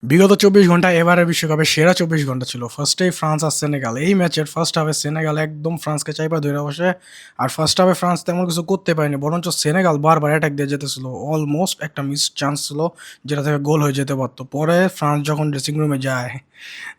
বিগত ২৪ ঘন্টা এবারের বিশ্বকাপের সেরা ২৪ ঘন্টা ছিল। ফার্স্টেই ফ্রান্স আর সেনেগাল। এই ম্যাচের ফার্স্ট হাফে সেনেগাল একদম ফ্রান্সকে চাইপা ধইরা বসে। আর ফার্স্ট হাফে ফ্রান্স তেমন কিছু করতে পারেনি। বরঞ্চ সেনেগাল বারবার অ্যাটাক দিয়ে যেতেছিল। অলমোস্ট একটা মিস চান্স ছিল যেটা থেকে গোল হয়ে যেতে পারত। পরে ফ্রান্স যখন ড্রেসিং রুমে যায়,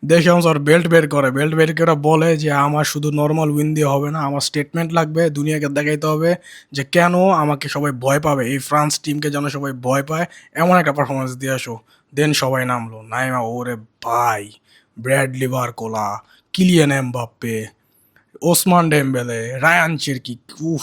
দেখে ওর বেল্ট বের করে। বেল্ট বের করে বলে যে, "আমার শুধু নরমাল উইন দিয়ে হবে না, আমার স্টেটমেন্ট লাগবে। দুনিয়াকে দেখাইতে হবে যে কেন আমাকে সবাই ভয় পাবে। এই ফ্রান্স টিমকে যেন সবাই ভয় পায়। এমন একটা পারফরম্যান্স দিয়ে আসো।" দেন সবাই নামলো। নাইমা ওরে ভাই! Bradley Barcola, Kylian Mbappe, Ousmane Dembele, Rayan Cherki, উফ!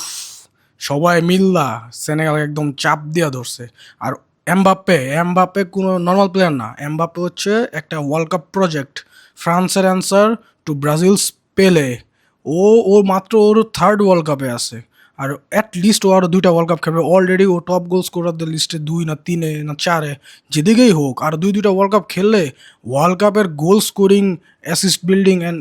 সবাই মিল্লা সেনেগালকে একদম চাপ দিয়া ধরছে। আর এমবাপ্পে কোনো নরমাল প্লেয়ার না। এমবাপ্পে হচ্ছে একটা ওয়ার্ল্ড কাপ প্রজেক্ট। ফ্রান্সের অ্যান্সার টু ব্রাজিলস পেলে। ও মাত্র ওর 3rd ওয়ার্ল্ড কাপে আছে। আর এট লিস্ট ও আরও 2টা ওয়ার্ল্ড কাপ খেলবে। অলরেডি ও টপ গোল স্কোরারদের লিস্টে 2 না 3 এ না 4 এ যেদিকেই হোক আর 2টা ওয়ার্ল্ড কাপ খেললে ওয়ার্ল্ড কাপের goal scoring, assist building and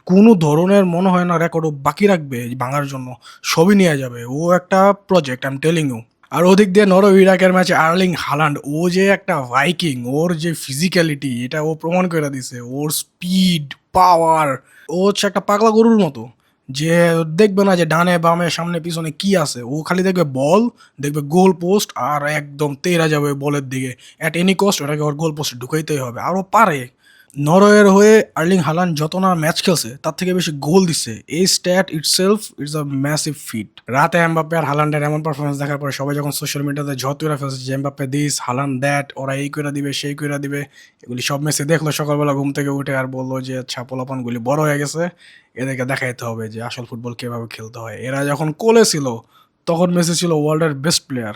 কোনো ধরনের মনে হয় না রেকর্ড ও বাকি রাখবে ভাঙার জন্য। সবই নিয়ে যাবে। ও একটা project, I am telling you. আর ওদিক দিয়ে নরওয়ে ইরাকের ম্যাচে আর্লিং হালান্ড, ও যে একটা ভাইকিং, ওর যে ফিজিক্যালিটি এটা ও প্রমাণ করে দিছে। ওর স্পিড, পাওয়ার, ও হচ্ছে একটা পাগলা গরুর মতো যে দেখবে না যে ডানে বামে সামনে পিছনে কি আছে। ও খালি দেখবে বল, দেখবে গোল পোস্ট আর একদম তেরা যাবে বলের দিকে। অ্যাট এনি কস্ট ওটাকে ওর গোল পোস্টে ঢুকাইতেই হবে। আর ও পারে। নরওয়ের হয়ে আর্লিং হালান্ড যত না ম্যাচ খেলছে তার থেকে বেশি গোল দিছে। এই stat itself it's a massive feat. রাতে এমবাপ্পে আর হালান্ডের এমন পারফরমেন্স দেখার পরে সবাই যখন সোশ্যাল মিডিয়াতে ঝড় তুলে ফেলছে যে এমবাপ্পে দিস, হালান্ড দ্যাট, ওরা এই করে দিবে সেই করে দিবে, এগুলি সব মেসে দেখলো সকালবেলা ঘুম থেকে উঠে আর বললো যে আচ্ছা পোলাপানগুলি বড় হয়ে গেছে, এদেরকে দেখাইতে হবে যে আসল ফুটবল কীভাবে খেলতে হয়। এরা যখন কোলে ছিল তখন মেসি ছিল ওয়ার্ল্ডের বেস্ট প্লেয়ার।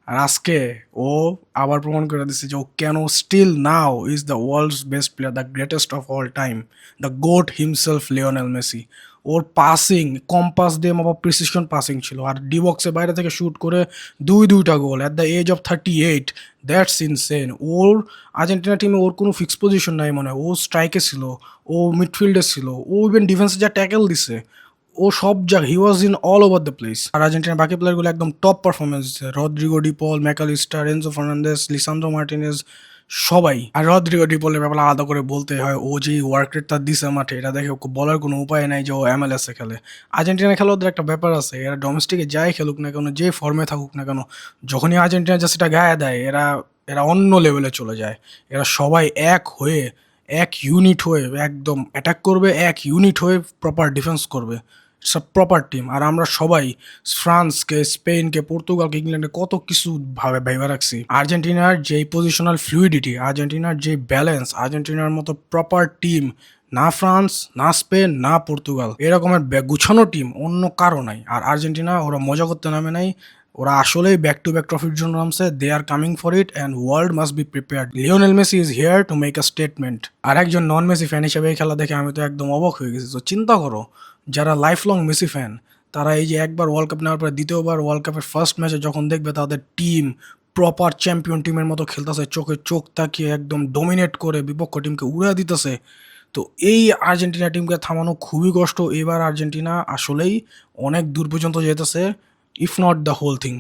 আর আজকে ও আবার প্রমাণ করে দিচ্ছে যে ও কেন still now is the world's best player, the greatest of all time, the GOAT himself Lionel Messi. ওর পাসিং কম্পাস দিয়ে মাপা প্রিসিশন পাসিং ছিল। আর ডি বক্সের বাইরে থেকে শুট করে দুইটা goal at the age of 38, that's insane. ওর আর্জেন্টিনা টিমে ওর কোনো ফিক্স পজিশন নাই মনে হয়। ও স্ট্রাইকে ছিল, ও মিডফিল্ডে ছিল, ও ইভেন ডিফেন্সে যা ট্যাকেল দিছে, ও সব জায়গায় he was in all over the place. আর আর্জেন্টিনার বাকি প্লেয়ারগুলো একদম টপ পারফরমেন্স দিচ্ছে। Rodrigo De Paul, Mac Allister, Enzo Fernandez, Lisandro Martinez, সবাই। আর রদ্রিগো ডিপলের ব্যাপারে আলাদা করে বলতে হয়, ও যে ওয়ার্ক রেটটা দিছে মাঠে এটা দেখে বলার কোনো উপায় নাই যে ও MLS এ খেলে। আর্জেন্টিনা খেলোয়াড়দের একটা ব্যাপার আছে, এরা ডোমেস্টিকে যাই খেলুক না কেন, যে ফর্মে থাকুক না কেন, যখনই আর্জেন্টিনা জার্সিটা গায়ে দেয় এরা এরা অন্য লেভেলে চলে যায়। এরা সবাই এক হয়ে, এক ইউনিট হয়ে একদম অ্যাটাক করবে, এক ইউনিট হয়ে প্রপার ডিফেন্স করবে। It's a proper team. আর আমরা সবাই ফ্রান্সকে, স্পেনকে, পর্তুগালকে, ইংল্যান্ডে কত কিছু ভাইবা রাখছি। আর্জেন্টিনার যেই পজিশনাল ফ্লুইডিটি, আর্জেন্টিনার যে ব্যালেন্স, আর্জেন্টিনার মতো প্রপার টিম না ফ্রান্স, না স্পেন, না পর্তুগাল এরকমের গুছানো টিম অন্য কারো নাই। আর আর্জেন্টিনা ওরা মজা করতে নামে নাই, ওরা আসলেই ব্যাক টু ব্যাক ট্রফির জন্য নামছে। They are coming for it and world must be prepared. Lionel Messi is here to make a statement. আর একজন নন মেসি ফ্যান হিসেবে এই খেলা দেখে আমি তো একদম অবাক হয়ে গেছি। তো চিন্তা করো, যারা লাইফ লং মেসি ফ্যান তারা এই যে একবার ওয়ার্ল্ড কাপ নেওয়ার পরে দ্বিতীয়বার ওয়ার্ল্ড কাপের ফার্স্ট ম্যাচে যখন দেখবে তাদের টিম প্রপার চ্যাম্পিয়ন টিমের মতো খেলতেছে, চোখে চোখ তাকিয়ে একদম ডোমিনেট করে বিপক্ষ টিমকে উড়ে দিতেছে, তো এই আর্জেন্টিনা টিমকে থামানো খুবই কষ্ট। এবার আর্জেন্টিনা আসলেই অনেক দূর পর্যন্ত যেতেছে, if not the whole thing.